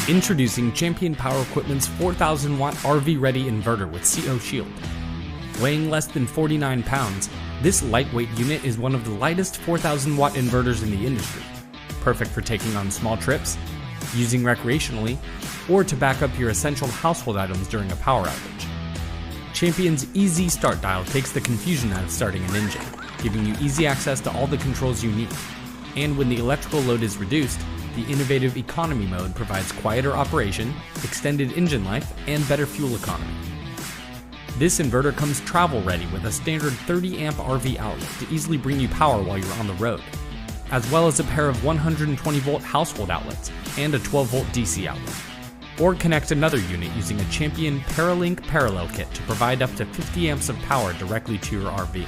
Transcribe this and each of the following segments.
Introducing Champion Power Equipment's 4,000 watt RV ready inverter with CO Shield. Weighing less than 49 pounds, this lightweight unit is one of the lightest 4,000 watt inverters in the industry. Perfect for taking on small trips, using recreationally, or to back up your essential household items during a power outage. Champion's Easy Start dial takes the confusion out of starting an engine, giving you easy access to all the controls you need. And when the electrical load is reduced, the innovative economy mode provides quieter operation, extended engine life, and better fuel economy. This inverter comes travel ready with a standard 30 amp RV outlet to easily bring you power while you're on the road, as well as a pair of 120 volt household outlets and a 12 volt DC outlet. Or connect another unit using a Champion Paralink parallel kit to provide up to 50 amps of power directly to your RV.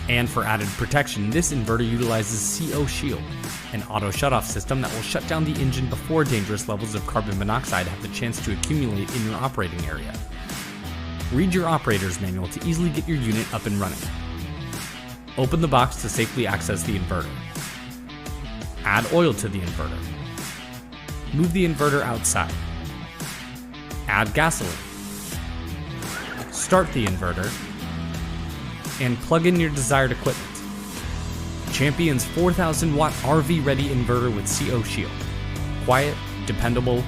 And for added protection, this inverter utilizes CO Shield, an auto shutoff system that will shut down the engine before dangerous levels of carbon monoxide have the chance to accumulate in your operating area. Read your operator's manual to easily get your unit up and running. Open the box to safely access the inverter. Add oil to the inverter. Move the inverter outside. Add gasoline. Start the inverter. And plug in your desired equipment. Champion's 4,000 watt RV ready inverter with CO Shield. Quiet, dependable,